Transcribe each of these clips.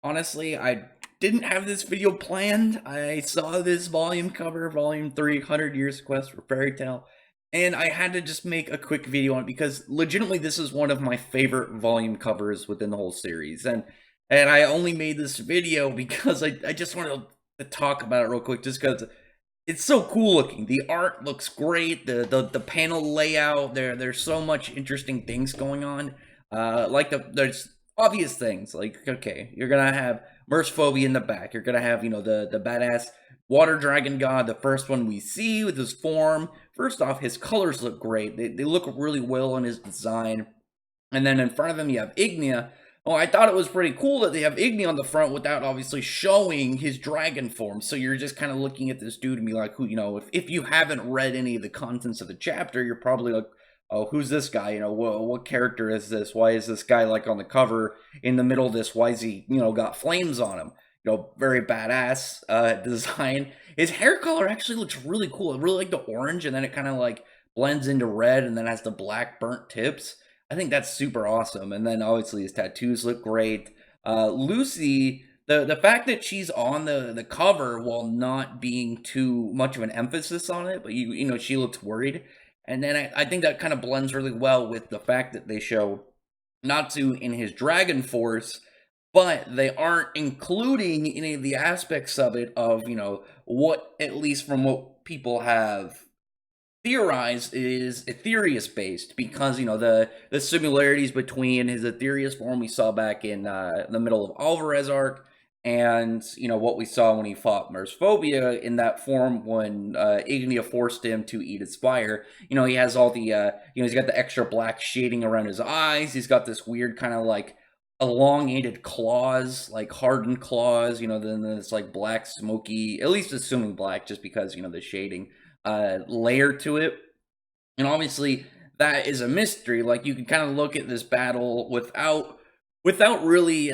honestly, I didn't have this video planned. I saw this volume cover, volume 3, 100 Years Quest for Fairy Tale, and I had to just make a quick video on it because legitimately this is one of my favorite volume covers within the whole series. And I only made this video because I just wanted to talk about it real quick just because it's so cool looking. The art looks great. The panel layout. There's so much interesting things going on. There's obvious things like, okay, you're gonna have Mercifobia in the back. You're gonna have the badass water dragon god, the first one we see with his form. First off, his colors look great. They look really well in his design. And then in front of him, you have Ignia. Oh, I thought it was pretty cool that they have Ignia on the front without obviously showing his dragon form. So you're just kind of looking at this dude and be like, if you haven't read any of the contents of the chapter, you're probably like, oh, who's this guy? What character is this? Why is this guy like on the cover in the middle of this? Why is he, got flames on him? Very badass design. His hair color actually looks really cool. I really like the orange, and then it kind of like blends into red, and then has the black burnt tips. I think that's super awesome. And then obviously his tattoos look great. Lucy, the fact that she's on the cover while not being too much of an emphasis on it, but she looks worried. And then I think that kind of blends really well with the fact that they show Natsu in his dragon force, but they aren't including any of the aspects of it of, what, at least from what people have theorized, is Aetherius based, because the similarities between his Aetherius form we saw back in the middle of Alvarez arc and what we saw when he fought Mercifobia in that form when Ignia forced him to eat its fire. He has all the he's got the extra black shading around his eyes. He's got this weird kind of like elongated claws, like hardened claws, then this like black smoky, at least assuming black just because the shading layer to it. And obviously that is a mystery. Like, you can kind of look at this battle without really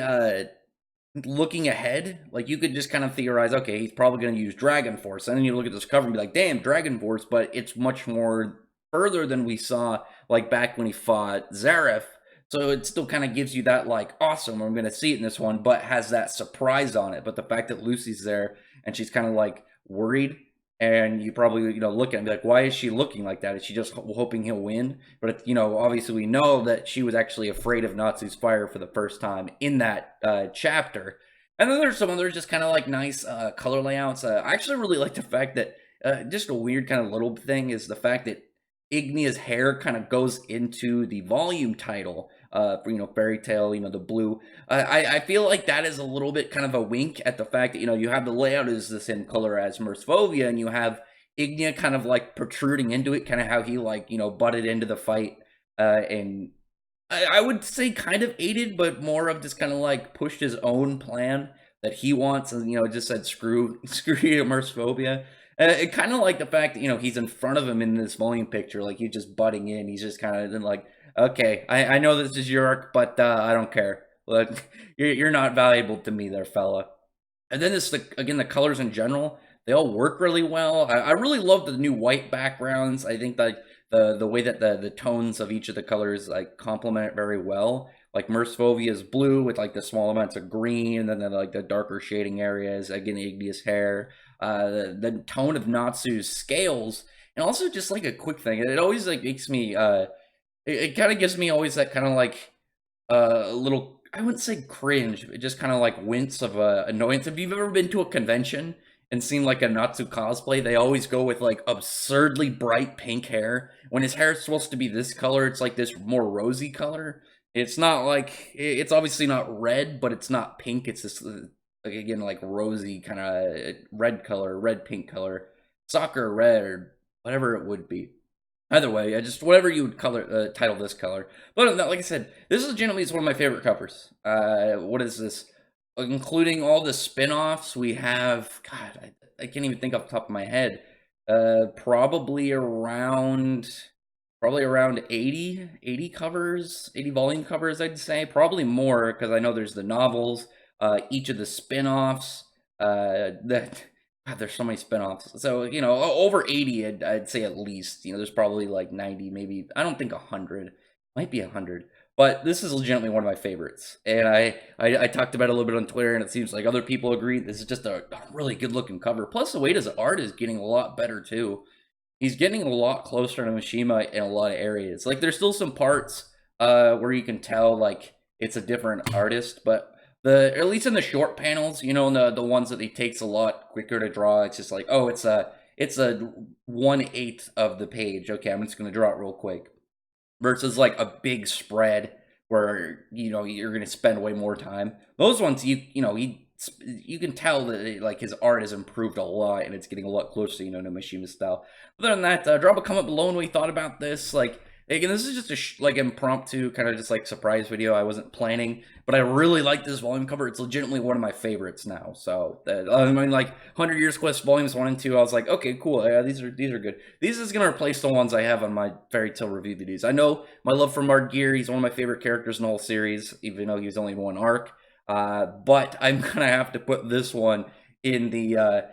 looking ahead. Like, you could just kind of theorize, okay, he's probably going to use Dragon Force, and then you look at this cover and be like, damn, Dragon Force, but it's much more further than we saw like back when he fought Zareth. So it still kind of gives you that like, awesome, I'm going to see it in this one, but has that surprise on it. But the fact that Lucy's there and she's kind of like worried, and you probably look at it and be like, why is she looking like that? Is she just hoping he'll win? But obviously we know that she was actually afraid of Natsu's fire for the first time in that chapter. And then there's some other just kind of like nice color layouts. I actually really like the fact that just a weird kind of little thing is the fact that Ignia's hair kind of goes into the volume title for Fairy Tale, the blue. I feel like that is a little bit kind of a wink at the fact that you have the layout is the same color as Mercifobia, and you have Ignia kind of like protruding into it, kind of how he like butted into the fight, and I would say kind of aided, but more of just kind of like pushed his own plan that he wants, and just said screw you, Mercifobia. It kind of like the fact that he's in front of him in this volume picture, like he's just butting in. He's just kind of like, okay, I know this is your arc, but I don't care. Like, you're not valuable to me, there, fella. And then again, the colors in general, they all work really well. I really love the new white backgrounds. I think that the way that the tones of each of the colors like complement it very well. Like Mercifobia is blue with like the small amounts of green, and then like the darker shading areas. Again, Ignia's hair, the tone of Natsu's scales, and also just like a quick thing. It always like makes me it kind of gives me always that kind of like a little, I wouldn't say cringe, but just kind of like wince of annoyance. If you've ever been to a convention and seen like a Natsu cosplay, they always go with like absurdly bright pink hair. When his hair is supposed to be this color, it's like this more rosy color. It's not like, it's obviously not red, but it's not pink. It's this, like, again, like rosy kind of red color, red pink color, soccer red, or whatever it would be. Either way, I just whatever you would color title this color. But like I said, this is generally one of my favorite covers. What is this? Including all the spin-offs, we have, God, I can't even think off the top of my head. Probably around 80 covers, 80 volume covers, I'd say. Probably more, because I know there's the novels, each of the spin-offs, that God, there's so many spinoffs. So, over 80, I'd say at least. There's probably like 90, maybe. I don't think 100. Might be 100. But this is legitimately one of my favorites, and I talked about it a little bit on Twitter, and it seems like other people agree. This is just a really good looking cover. Plus, the weight of the art is getting a lot better too. He's getting a lot closer to Mishima in a lot of areas. Like, there's still some parts where you can tell like it's a different artist, but at least in the short panels, you know, the ones that he takes a lot quicker to draw, it's just like, oh, it's a 1/8 of the page. Okay, I'm just gonna draw it real quick. Versus like a big spread where you know you're gonna spend way more time. Those ones, you can tell that like his art has improved a lot and it's getting a lot closer, to Mishima's style. Other than that, drop a comment below on what you thought about this. Like, again, this is just a like impromptu kind of just like surprise video. I wasn't planning, but I really like this volume cover. It's legitimately one of my favorites now. So I mean, like 100 Years Quest volumes 1 and 2, I was like, okay, cool. Yeah, these are good. These is gonna replace the ones I have on my Fairy Tail review videos. I know my love for Mark Gear. He's one of my favorite characters in the whole series, even though he was only one arc. But I'm gonna have to put this one in the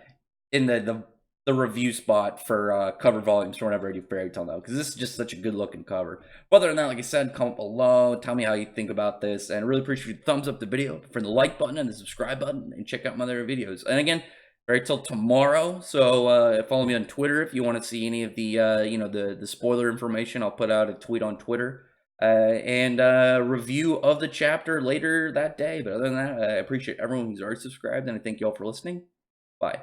review spot for cover volumes for whenever I do Fairy Tail now, because this is just such a good looking cover. But other than that, like I said, comment below, tell me how you think about this, and I really appreciate you thumbs up the video, for the like button and the subscribe button, and check out my other videos. And again, Fairy Tail tomorrow, so follow me on Twitter if you want to see any of the the spoiler information. I'll put out a tweet on Twitter. And review of the chapter later that day. But other than that, I appreciate everyone who's already subscribed, and I thank you all for listening. Bye.